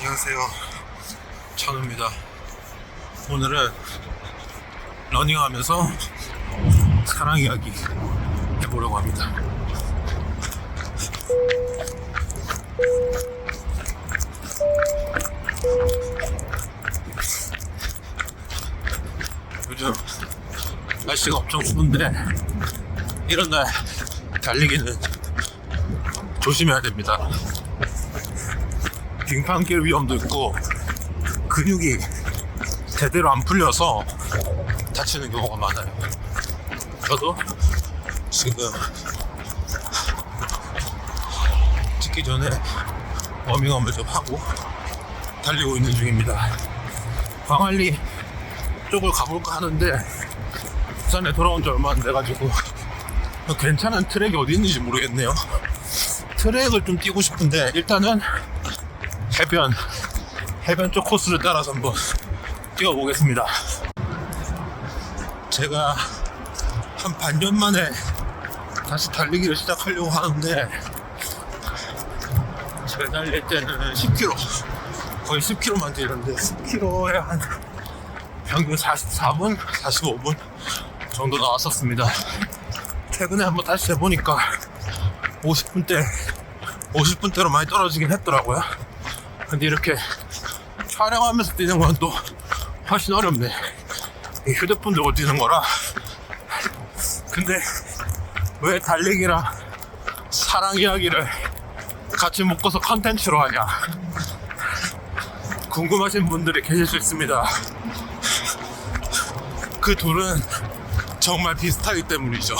안녕하세요, 찬우입니다. 오늘은 러닝하면서 사랑 이야기 해보려고 합니다. 요즘 날씨가 엄청 추운데 이런 날 달리기는 조심해야 됩니다. 빙판길 위험도 있고 근육이 제대로 안 풀려서 다치는 경우가 많아요. 저도 지금 찍기 전에 워밍업을 좀 하고 달리고 있는 중입니다. 광안리 쪽을 가볼까 하는데 부산에 돌아온 지 얼마 안 돼가지고 괜찮은 트랙이 어디 있는지 모르겠네요. 트랙을 좀 뛰고 싶은데 일단은 해변 쪽 코스를 따라서 한번 뛰어보겠습니다. 제가 한 반년 만에 다시 달리기를 시작하려고 하는데 제가 달릴 때는 10km 거의 10km만 뛰는데 10km에 한 평균 44분, 45분 정도 나왔었습니다. 최근에 한번 다시 해보니까 50분대로 많이 떨어지긴 했더라고요. 근데 이렇게 촬영하면서 뛰는 건 또 훨씬 어렵네. 이 휴대폰 들고 뛰는 거라. 근데 왜 달리기랑 사랑 이야기를 같이 묶어서 컨텐츠로 하냐 궁금하신 분들이 계실 수 있습니다. 그 둘은 정말 비슷하기 때문이죠.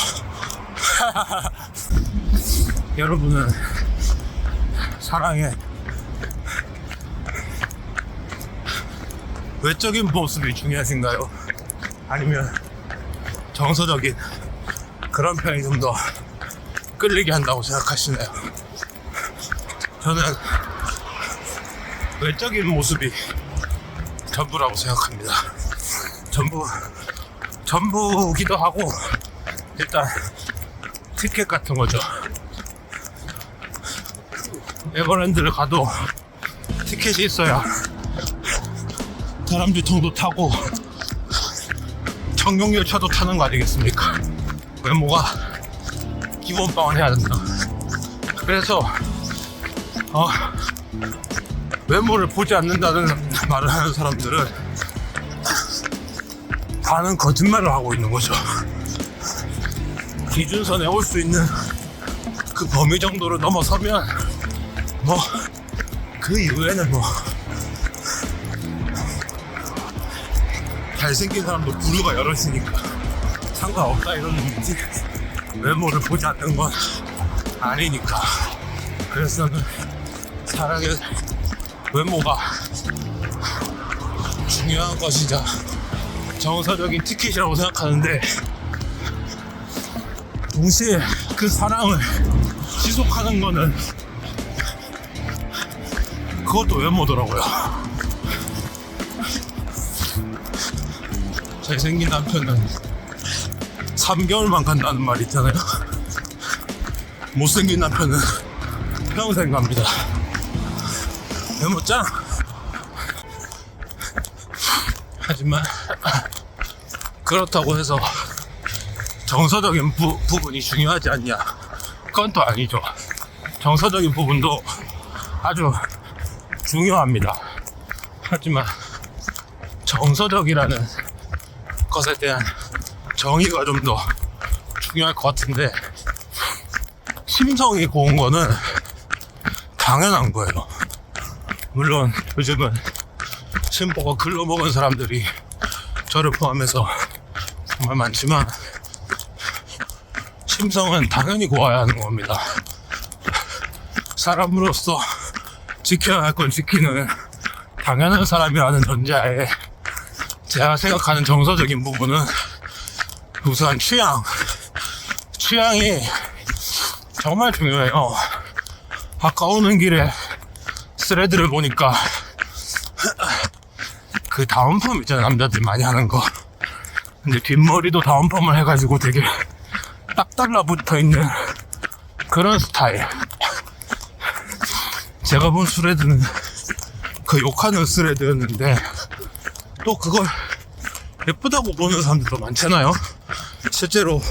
여러분은 사랑의 외적인 모습이 중요하신가요? 아니면 정서적인 그런 편이 좀 더 끌리게 한다고 생각하시나요? 저는 외적인 모습이 전부라고 생각합니다. 전부기도 하고 일단 티켓 같은 거죠. 에버랜드를 가도 티켓이 있어야 다람쥐통도 타고 청룡열차도 타는 거 아니겠습니까? 외모가 기본빵을 해야 된다. 그래서 외모를 보지 않는다는 말을 하는 사람들은 다는 거짓말을 하고 있는 거죠. 기준선에 올 수 있는 그 범위 정도를 넘어서면 그 이후에는 잘생긴 사람도 부류가 여럿이니까 상관없다 이런 의미지 외모를 보지 않는 건 아니니까. 그래서 저는 사랑의 외모가 중요한 것이자 정서적인 티켓이라고 생각하는데 동시에 그 사랑을 지속하는 거는 그것도 외모더라고요. 잘생긴 남편은 3개월만 간다는 말 있잖아요. 못생긴 남편은 평생 갑니다. 외모짱! 하지만 그렇다고 해서 정서적인 부분이 중요하지 않냐? 그건 또 아니죠. 정서적인 부분도 아주 중요합니다. 하지만 정서적이라는 것에 대한 정의가 좀 더 중요할 것 같은데 심성이 고운 거는 당연한 거예요. 물론 요즘은 심보가 글러먹은 사람들이 저를 포함해서 정말 많지만 심성은 당연히 고와야 하는 겁니다. 사람으로서 지켜야 할 건 지키는 당연한 사람이라는 전제하에 제가 생각하는 정서적인 부분은 우선 취향이 정말 중요해요. 아까 오는 길에 스레드를 보니까 그 다운펌 있잖아요, 남자들 많이 하는 거. 근데 뒷머리도 다운펌을 해가지고 되게 딱 달라붙어 있는 그런 스타일. 제가 본 스레드는 그 욕하는 스레드였는데 또 그걸 예쁘다고 보는 사람들도 많잖아요. 실제로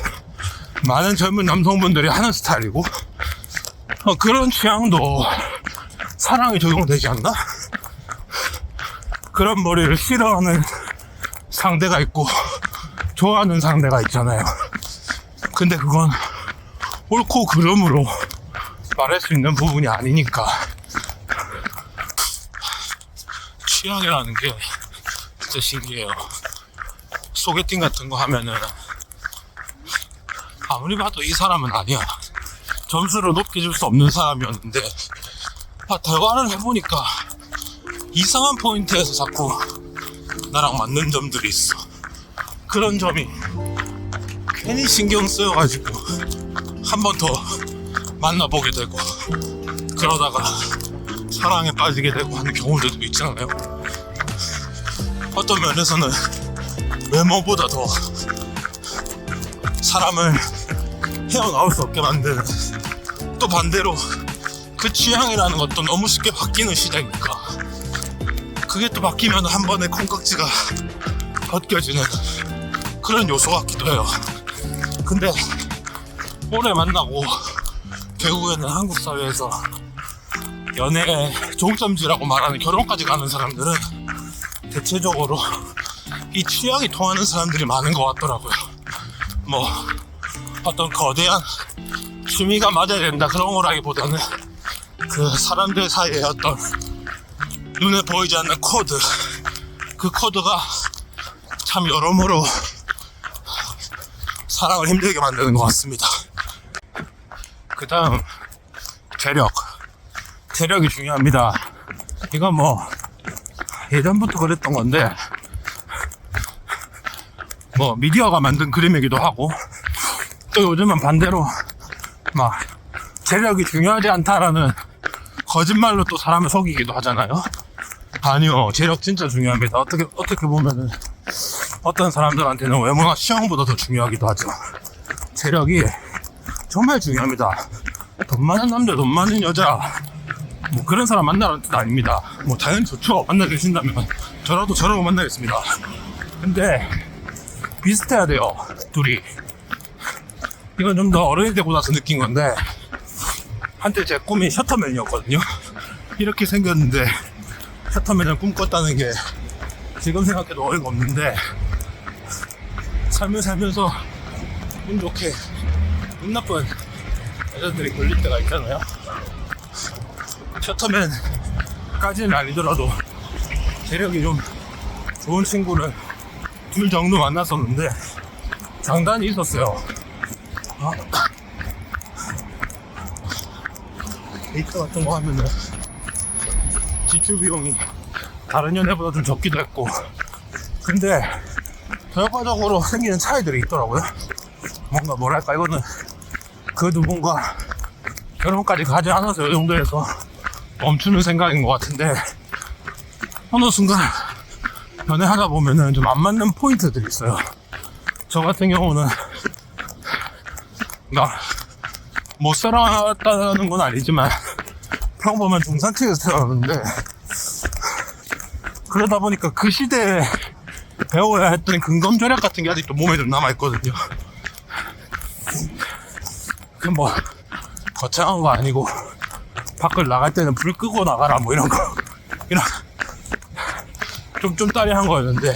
많은 젊은 남성분들이 하는 스타일이고 그런 취향도 사랑에 적용되지 않나? 그런 머리를 싫어하는 상대가 있고 좋아하는 상대가 있잖아요. 근데 그건 옳고 그름으로 말할 수 있는 부분이 아니니까 취향이라는 게 진짜 신기해요. 소개팅 같은 거 하면은 아무리 봐도 이 사람은 아니야. 점수를 높게 줄 수 없는 사람이었는데 대화를 해보니까 이상한 포인트에서 자꾸 나랑 맞는 점들이 있어. 그런 점이 괜히 신경 쓰여가지고 한 번 더 만나보게 되고 그러다가 사랑에 빠지게 되고 하는 경우들도 있잖아요. 어떤 면에서는 외모보다 더 사람을 헤어나올 수 없게 만드는, 또 반대로 그 취향이라는 것도 너무 쉽게 바뀌는 시대니까 그게 또 바뀌면 한 번에 콩깍지가 벗겨지는 그런 요소 같기도 해요. 근데 오래 만나고 결국에는 한국 사회에서 연애의 종점지라고 말하는 결혼까지 가는 사람들은 대체적으로 이 취향이 통하는 사람들이 많은 것 같더라고요. 뭐 어떤 거대한 취미가 맞아야 된다 그런 거라기보다는 그 사람들 사이에 어떤 눈에 보이지 않는 코드, 그 코드가 참 여러모로 사랑을 힘들게 만드는 것 같습니다. 그 다음 재력이 중요합니다. 이건 뭐 예전부터 그랬던 건데 뭐 미디어가 만든 그림이기도 하고 또 요즘은 반대로 막 재력이 중요하지 않다라는 거짓말로 또 사람을 속이기도 하잖아요. 아니요, 재력 진짜 중요합니다. 어떻게 보면은 어떤 사람들한테는 외모나 취향보다 더 중요하기도 하죠. 재력이 정말 중요합니다. 돈 많은 남자, 돈 많은 여자 뭐 그런 사람 만나라는 뜻 아닙니다. 뭐 당연히 좋죠. 만나주신다면 저라도 저라고 만나겠습니다. 근데 비슷해야 돼요, 둘이. 이건 좀 더 어른이 되고 나서 느낀 건데 한때 제 꿈이 셔터맨이었거든요. 이렇게 생겼는데 셔터맨을 꿈꿨다는 게 지금 생각해도 어이가 없는데 삶을 살면서 운 좋게 운 나쁜 여자들이 걸릴 때가 있잖아요. 셔터맨까지는 아니더라도 재력이 좀 좋은 친구를 둘 정도 만났었는데 장단이 있었어요. 데이트 같은 거 하면은 지출 비용이 다른 연애보다 좀 적기도 했고, 근데 결과적으로 생기는 차이들이 있더라고요. 뭔가 뭐랄까, 이거는 그 두 분과 결혼까지 가지 않아서 이 정도에서 멈추는 생각인 것 같은데 어느 순간 연애하다 보면은 좀 안 맞는 포인트들이 있어요. 저 같은 경우는 못 살았다는 건 아니지만 평범한 중산층에서 살았는데 그러다 보니까 그 시대에 배워야 했던 근검절약 같은 게 아직도 몸에 좀 남아있거든요. 그 뭐 거창한 거 아니고 밖을 나갈 때는 불 끄고 나가라 뭐 이런 좀 쫌따리한 거였는데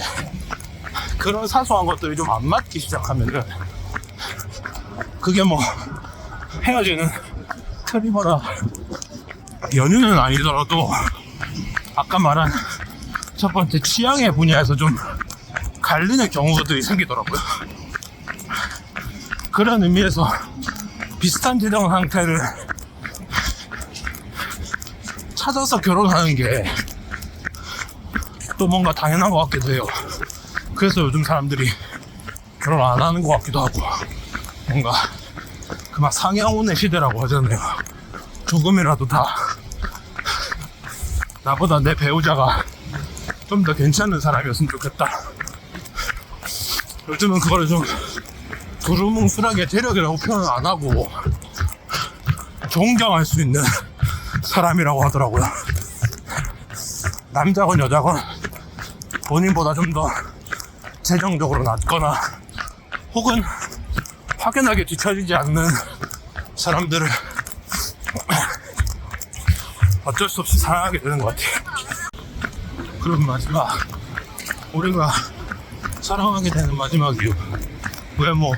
그런 사소한 것들이 좀 안 맞기 시작하면은 그게 뭐 헤어지는 틀이거나 연유는 아니더라도 아까 말한 첫 번째 취향의 분야에서 좀 갈리는 경우들이 생기더라고요. 그런 의미에서 비슷한 재정 상태를 찾아서 결혼하는 게 또 뭔가 당연한 것 같기도 해요. 그래서 요즘 사람들이 결혼 안 하는 것 같기도 하고, 뭔가 그 막 상향혼의 시대라고 하잖아요. 조금이라도 다 나보다 내 배우자가 좀 더 괜찮은 사람이었으면 좋겠다. 요즘은 그거를 좀 두루뭉술하게 재력이라고 표현을 안 하고 존경할 수 있는 사람이라고 하더라고요. 남자건 여자건 본인보다 좀 더 재정적으로 낮거나 혹은 확연하게 뒤처지지 않는 사람들을 어쩔 수 없이 사랑하게 되는 것 같아요. 그럼 마지막, 우리가 사랑하게 되는 마지막 이유, 외모,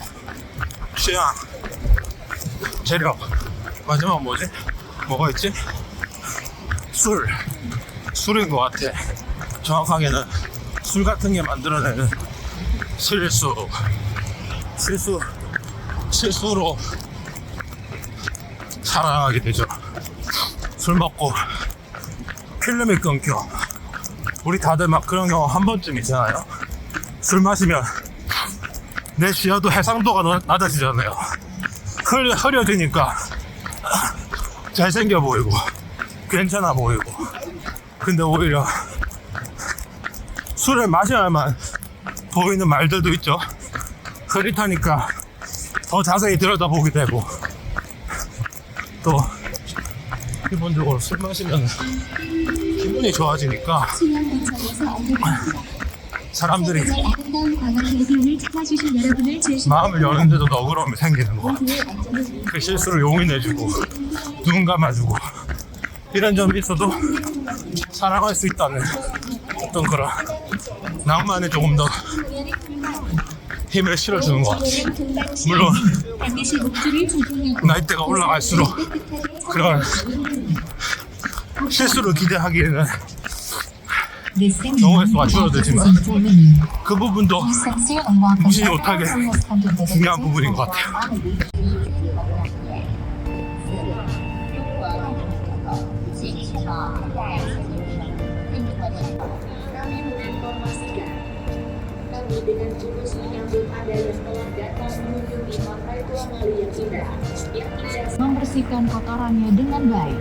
취향, 재력, 마지막 뭐지? 뭐가 있지? 술인 것 같아. 정확하게는 술 같은 게 만들어내는 실수로 사랑하게 되죠. 술 먹고 필름이 끊겨. 우리 다들 막 그런 경우 한 번쯤 있잖아요. 술 마시면 내 시야도 해상도가 낮아지잖아요. 흐려지니까 잘생겨 보이고 괜찮아 보이고. 근데 오히려 술을 마셔야만 보이는 말들도 있죠. 흐릿하니까 더 자세히 들여다보게 되고, 또 기본적으로 술 마시면 기분이 좋아지니까 사람들이 마음을 여는데도 너그러움이 생기는 거. 그 실수를 용인해주고 눈 감아주고 이런 점이 있어도 사랑할 수 있다는 어떤 그런 낭만에 조금 더 힘을 실어주는 것 같아요. 물론 나이대가 올라갈수록 그런 실수를 기대하기에는 경우의 수가 줄어들지만 그 부분도 무시 못하게 중요한 부분인 것 같아요. Dengan tulus menyambut Anda yang telah datang mengunjungi Pantai Tua Mali yang indah. Membersihkan kotorannya dengan baik.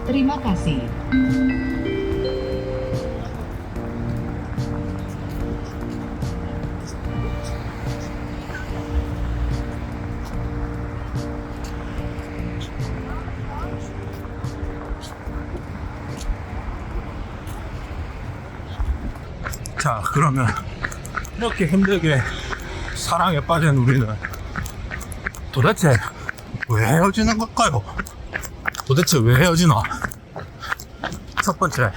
Terima kasih. 자, 그러면 이렇게 힘들게 사랑에 빠진 우리는 도대체 왜 헤어지는 걸까요? 도대체 왜 헤어지나? 첫 번째,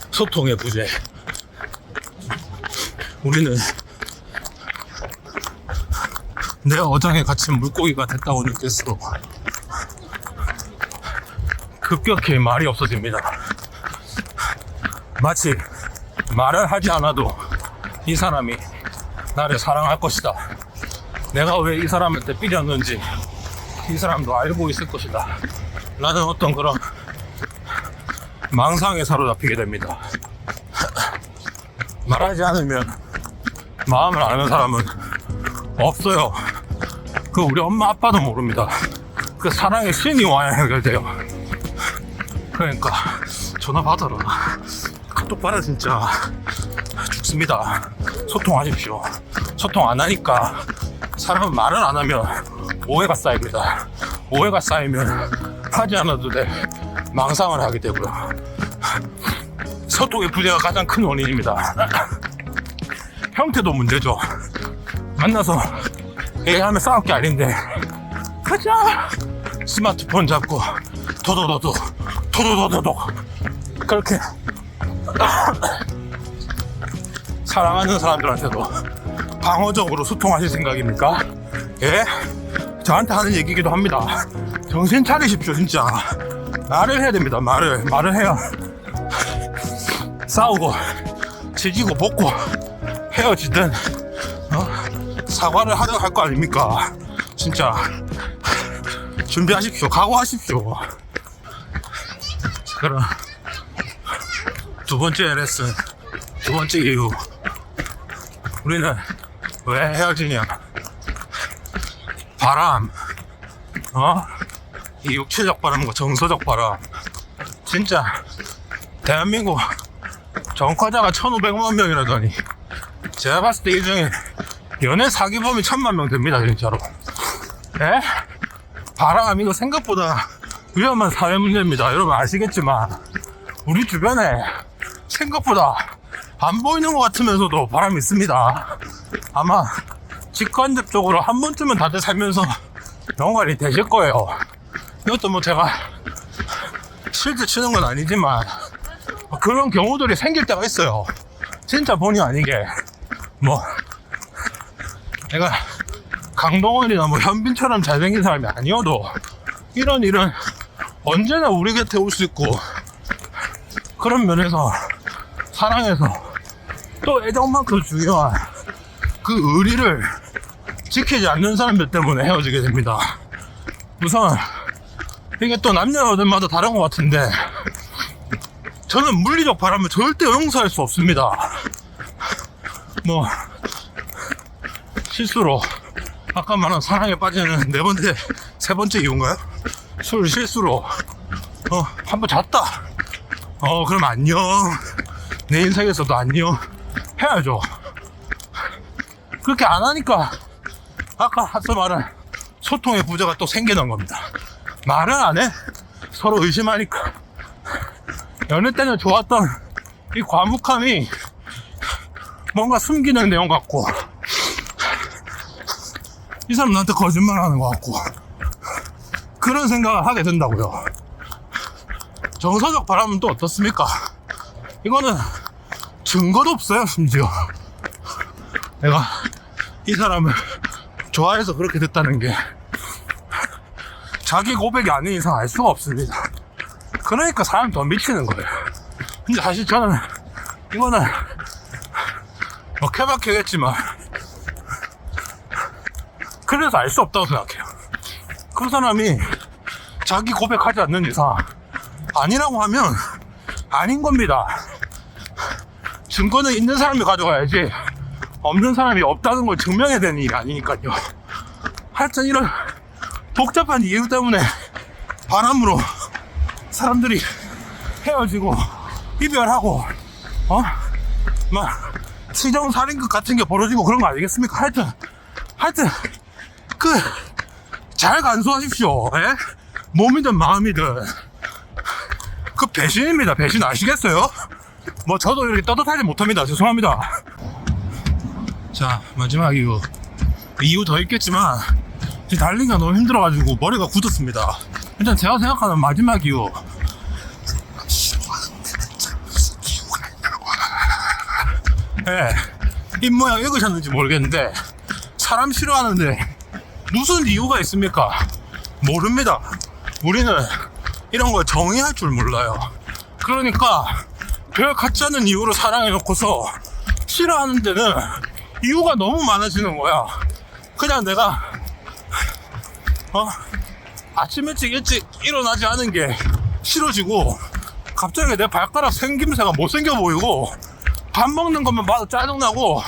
소통의 부재. 우리는 내 어장에 갇힌 물고기가 됐다고 느낄수록 급격히 말이 없어집니다. 마치 말을 하지 않아도 이 사람이 나를 사랑할 것이다, 내가 왜 이 사람한테 삐졌는지 이 사람도 알고 있을 것이다 라는 어떤 그런 망상에 사로잡히게 됩니다. 말하지 않으면 마음을 아는 사람은 없어요. 그 우리 엄마 아빠도 모릅니다. 그 사랑의 신이 와야 해결돼요. 그러니까 전화 받아라, 카톡 받아. 진짜 죽습니다. 소통하십시오. 소통 안 하니까 사람은 말을 안 하면 오해가 쌓입니다. 오해가 쌓이면 하지 않아도 돼 망상을 하게 되고요. 소통의 부재가 가장 큰 원인입니다. 형태도 문제죠. 만나서 얘기하면 싸울 게 아닌데 가자 스마트폰 잡고 도도도도 그렇게 사랑하는 사람들한테도 방어적으로 소통하실 생각입니까? 예? 저한테 하는 얘기기도 합니다. 정신 차리십시오. 진짜 말을 해야 됩니다. 말을 해야 싸우고 지지고 볶고 헤어지든 사과를 하려 할 거 아닙니까? 진짜 준비하십시오. 각오하십시오. 그럼 두 번째 레슨, 두 번째 이유, 우리는 왜 헤어지냐? 바람, 이 육체적 바람과 정서적 바람. 진짜 대한민국 전과자가 1,500만 명이라더니 제가 봤을 때 이 중에 연애 사기범이 1,000만 명 됩니다. 진짜로. 예? 바람 이거 생각보다 위험한 사회 문제입니다. 여러분 아시겠지만 우리 주변에 생각보다 안 보이는 것 같으면서도 바람이 있습니다. 아마 직간접적으로 한 번쯤은 다들 살면서 연관이 되실 거예요. 이것도 뭐 제가 실제 치는 건 아니지만 그런 경우들이 생길 때가 있어요. 진짜 본의 아니게 뭐 내가 강동원이나 뭐 현빈처럼 잘생긴 사람이 아니어도 이런 일은 언제나 우리 곁에 올 수 있고, 그런 면에서 사랑해서 또 애정만큼 중요한 그 의리를 지키지 않는 사람들 때문에 헤어지게 됩니다. 우선 이게 또 남녀들마다 다른 것 같은데 저는 물리적 바람을 절대 용서할 수 없습니다. 뭐 실수로 아까 말한 사랑에 빠지는 세 번째 이유인가요? 술 실수로 한번 잤다. 그럼 안녕. 내 인생에서도 안녕 해야죠. 그렇게 안 하니까 아까 앞서 말한 소통의 부재가 또 생기는 겁니다. 말은 안 해. 서로 의심하니까. 연애 때는 좋았던 이 과묵함이 뭔가 숨기는 내용 같고, 이 사람 나한테 거짓말하는 것 같고, 그런 생각을 하게 된다고요. 정서적 바람은 또 어떻습니까? 이거는 증거도 없어요. 심지어 내가 이 사람을 좋아해서 그렇게 됐다는 게 자기 고백이 아닌 이상 알 수가 없습니다. 그러니까 사람 더 미치는 거예요. 근데 사실 저는 이거는 뭐 케바케겠지만 그래서 알 수 없다고 생각해요. 그 사람이 자기 고백하지 않는 이상 아니라고 하면 아닌 겁니다. 증거는 있는 사람이 가져가야지 없는 사람이 없다는 걸 증명해야 되는 일이 아니니까요. 하여튼 이런 복잡한 이유 때문에 바람으로 사람들이 헤어지고 이별하고 막 시정살인극 같은 게 벌어지고 그런 거 아니겠습니까? 하여튼 잘 간수하십시오. 예? 몸이든 마음이든. 그 배신입니다. 배신 아시겠어요? 뭐 저도 이렇게 떳떳하지 못합니다. 죄송합니다. 자, 마지막 이유 더 있겠지만 지금 달리기가 너무 힘들어가지고 머리가 굳었습니다. 일단 제가 생각하는 마지막 이유, 예, 입모양 읽으셨는지 모르겠는데 사람 싫어하는데 무슨 이유가 있습니까? 모릅니다. 우리는 이런 걸 정의할 줄 몰라요. 그러니까 별 같지 않은 이유로 사랑해놓고서 싫어하는 데는 이유가 너무 많아지는 거야. 그냥 내가 아침 일찍 일어나지 않은 게 싫어지고, 갑자기 내 발가락 생김새가 못생겨 보이고, 밥 먹는 것만 봐도 짜증나고,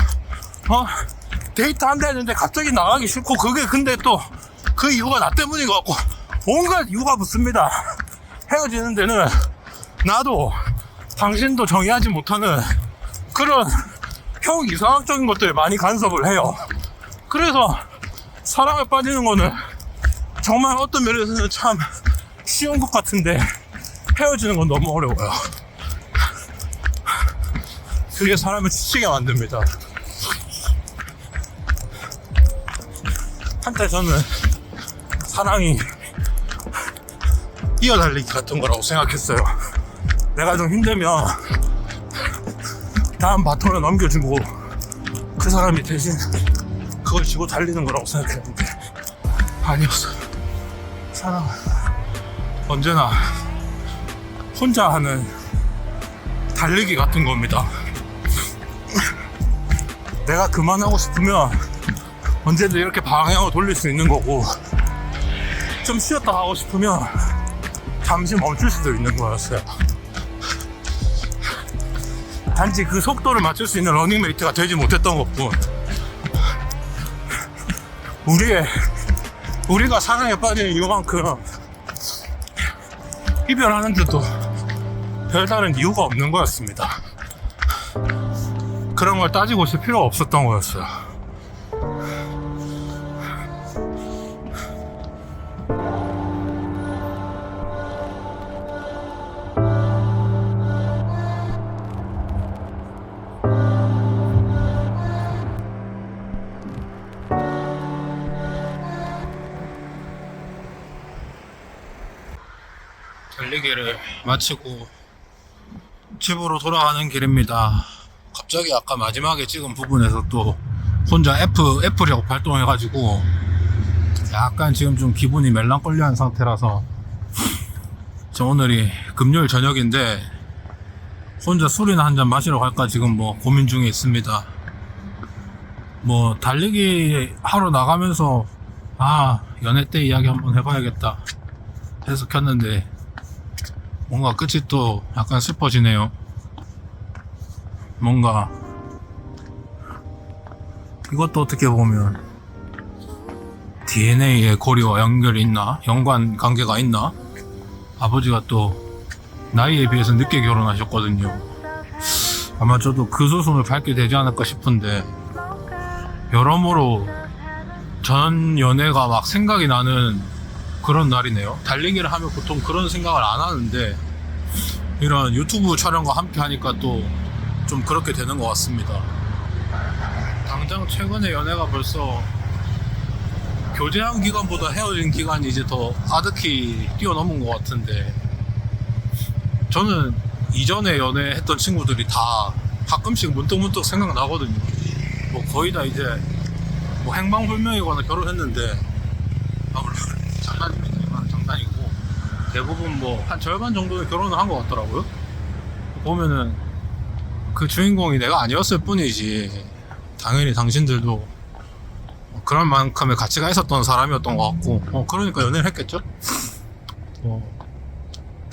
데이트 한다 했는데 갑자기 나가기 싫고, 그게 근데 또 그 이유가 나 때문인 것 같고, 온갖 이유가 붙습니다. 헤어지는 데는 나도 당신도 정의하지 못하는 그런 형 이상학적인 것들 많이 간섭을 해요. 그래서 사랑에 빠지는 거는 정말 어떤 면에서는 참 쉬운 것 같은데 헤어지는 건 너무 어려워요. 그게 사람을 지치게 만듭니다. 한때 저는 사랑이 이어달리기 같은 거라고 생각했어요. 내가 좀 힘들면 다음 바톤을 넘겨주고 그 사람이 대신 그걸 쥐고 달리는 거라고 생각했는데 아니었어요. 사랑은 언제나 혼자 하는 달리기 같은 겁니다. 내가 그만하고 싶으면 언제든 이렇게 방향을 돌릴 수 있는 거고, 좀 쉬었다 하고 싶으면 잠시 멈출 수도 있는 거였어요. 단지 그 속도를 맞출 수 있는 러닝메이트가 되지 못했던 것뿐, 우리가 사랑에 빠지는 이유만큼 이별하는데도 별다른 이유가 없는 거였습니다. 그런 걸 따지고 있을 필요가 없었던 거였어요. 달리기를 마치고 집으로 돌아가는 길입니다. 갑자기 아까 마지막에 찍은 부분에서 또 혼자 F력 발동해가지고 약간 지금 좀 기분이 멜랑꼴리한 상태라서 저 오늘이 금요일 저녁인데 혼자 술이나 한잔 마시러 갈까 지금 뭐 고민 중에 있습니다. 뭐 달리기 하러 나가면서 연애 때 이야기 한번 해봐야겠다 해서 켰는데 뭔가 끝이 또 약간 슬퍼지네요. 뭔가 이것도 어떻게 보면 DNA의 고리와 연결이 있나? 연관 관계가 있나? 아버지가 또 나이에 비해서 늦게 결혼하셨거든요. 아마 저도 그 소송을 밟게 되지 않을까 싶은데 여러모로 전 연애가 막 생각이 나는 그런 날이네요. 달리기를 하면 보통 그런 생각을 안 하는데 이런 유튜브 촬영과 함께 하니까 또 좀 그렇게 되는 것 같습니다. 당장 최근에 연애가 벌써 교제한 기간보다 헤어진 기간이 이제 더 아득히 뛰어넘은 것 같은데 저는 이전에 연애했던 친구들이 다 가끔씩 문득문득 생각나거든요. 뭐 거의 다 이제 뭐 행방불명이거나 결혼했는데 물론 장난입니다. 이건 장난이고 대부분 뭐 한 절반 정도는 결혼을 한 것 같더라고요. 보면은 그 주인공이 내가 아니었을 뿐이지 당연히 당신들도 그런 만큼의 가치가 있었던 사람이었던 것 같고 그러니까 연애를 했겠죠?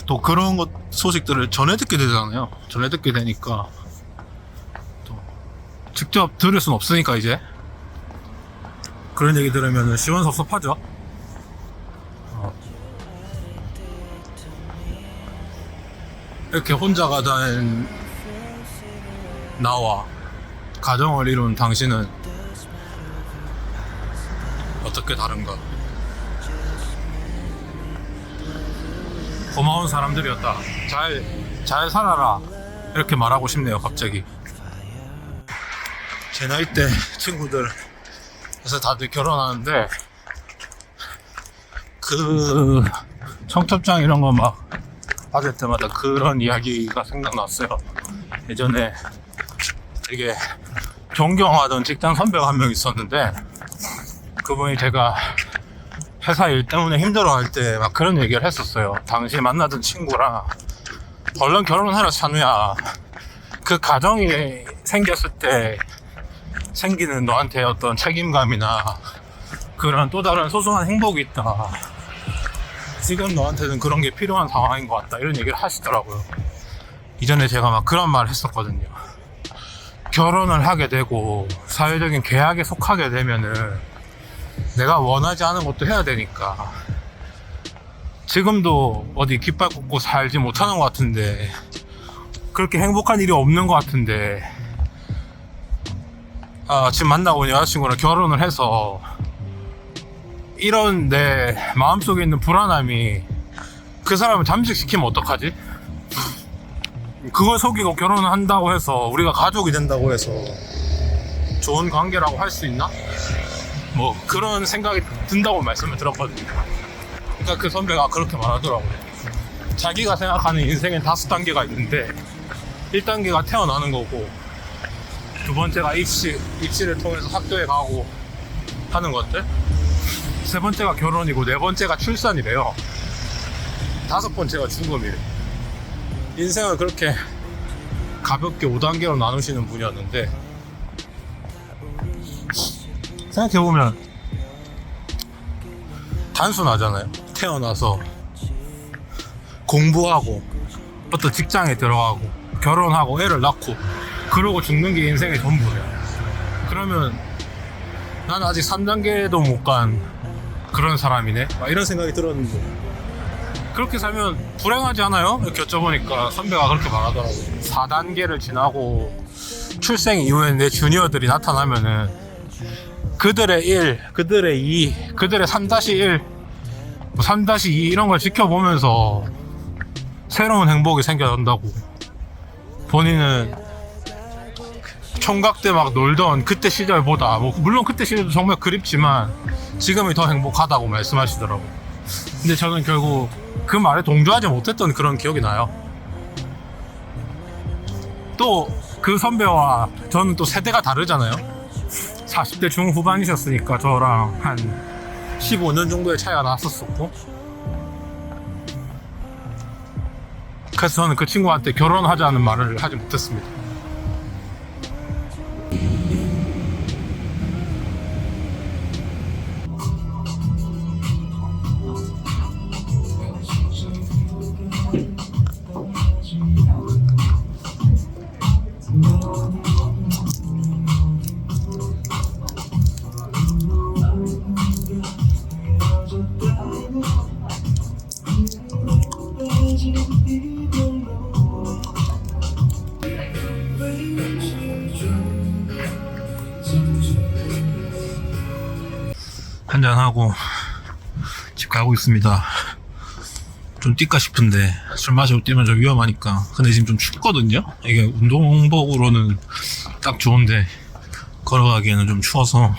또 그런 것 소식들을 전해 듣게 되잖아요. 전해 듣게 되니까 또 직접 들을 순 없으니까 이제 그런 얘기 들으면 시원섭섭하죠. 이렇게 혼자가 된 나와 가정을 이룬 당신은 어떻게 다른가? 고마운 사람들이었다. 잘 살아라. 이렇게 말하고 싶네요, 갑자기. 제 나이 때 친구들, 그래서 다들 결혼하는데, 그, 청첩장 이런 거 막 받을 때마다 그런 이야기가 생각났어요. 예전에 되게 존경하던 직장 선배가 한 명 있었는데, 그분이 제가 회사 일 때문에 힘들어할 때 막 그런 얘기를 했었어요. 당시 만나던 친구랑 얼른 결혼하라 찬우야. 그 가정이 생겼을 때 생기는 너한테 어떤 책임감이나 그런 또 다른 소소한 행복이 있다. 지금 너한테는 그런 게 필요한 상황인 것 같다. 이런 얘기를 하시더라고요. 이전에 제가 막 그런 말을 했었거든요. 결혼을 하게 되고 사회적인 계약에 속하게 되면은 내가 원하지 않은 것도 해야 되니까 지금도 어디 깃발 꽂고 살지 못하는 것 같은데 그렇게 행복한 일이 없는 것 같은데 지금 만나고 있는 여자친구랑 결혼을 해서 이런 내 마음속에 있는 불안함이 그 사람을 잠식시키면 어떡하지? 그걸 속이고 결혼을 한다고 해서 우리가 가족이 된다고 해서 좋은 관계라고 할 수 있나? 뭐 그런 생각이 든다고 말씀을 들었거든요. 그러니까 그 선배가 그렇게 말하더라고요. 자기가 생각하는 인생엔 5단계가 있는데 1단계가 태어나는 거고 2번째가 입시를 통해서 학교에 가고 하는 것들, 3번째가 결혼이고 4번째가 출산이래요. 5번째가 죽음이래. 인생을 그렇게 가볍게 5단계로 나누시는 분이었는데 생각해보면 단순하잖아요. 태어나서 공부하고 어떤 직장에 들어가고 결혼하고 애를 낳고 그러고 죽는 게 인생의 전부예요. 그러면 난 아직 3단계도 못 간 그런 사람이네? 막 이런 생각이 들었는데 그렇게 살면 불행하지 않아요? 이렇게 여쭤보니까 선배가 그렇게 말하더라고요. 4단계를 지나고 출생 이후에 내 주니어들이 나타나면은 그들의 1, 그들의 2, 그들의 3-1, 3-2 이런 걸 지켜보면서 새로운 행복이 생겨난다고. 본인은 총각 때 막 놀던 그때 시절보다 물론 그때 시절도 정말 그립지만 지금이 더 행복하다고 말씀하시더라고요. 근데 저는 결국 그 말에 동조하지 못했던 그런 기억이 나요. 또 그 선배와 저는 또 세대가 다르잖아요. 40대 중후반이셨으니까 저랑 한 15년 정도의 차이가 났었었고, 그래서 저는 그 친구한테 결혼하자는 말을 하지 못했습니다. 한잔하고 집 가고 있습니다. 좀 뛸까 싶은데 술 마시고 뛰면 좀 위험하니까. 근데 지금 좀 춥거든요. 이게 운동복으로는 딱 좋은데 걸어가기에는 좀 추워서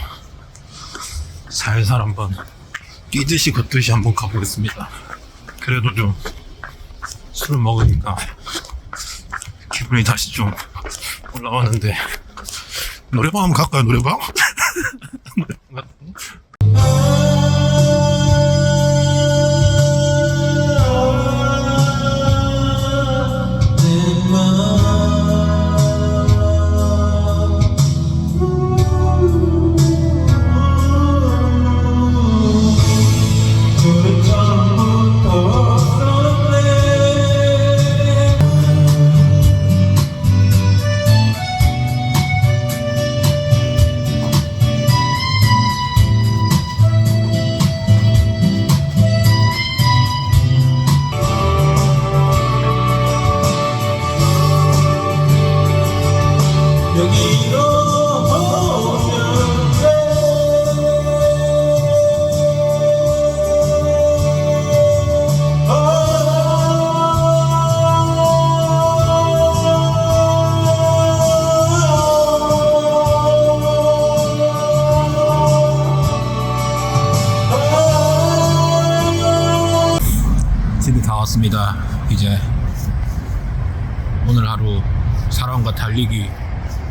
살살 한번 뛰듯이 걷듯이 한번 가보겠습니다. 그래도 좀 술을 먹으니까 기분이 다시 좀 올라왔는데, 노래방 한번 갈까요? 노래방? 노래방 갈까요? 집에 다 왔습니다. 이제 오늘 하루 사람과 달리기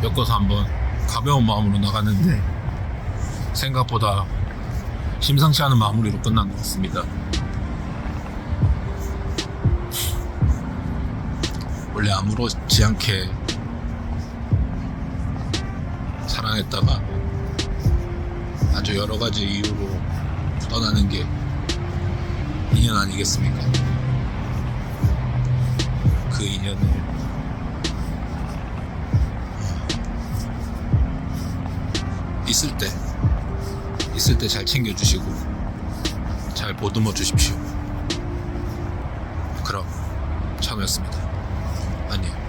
엮어서 한번 가벼운 마음으로 나갔는데 생각보다 심상치 않은 마무리로 끝난 것 같습니다. 원래 아무렇지 않게 사랑했다가 아주 여러 가지 이유로 떠나는 게 인연 아니겠습니까? 그 인연을 있을 때 잘 챙겨주시고 잘 보듬어 주십시오. 그럼 찬우였습니다. 안녕.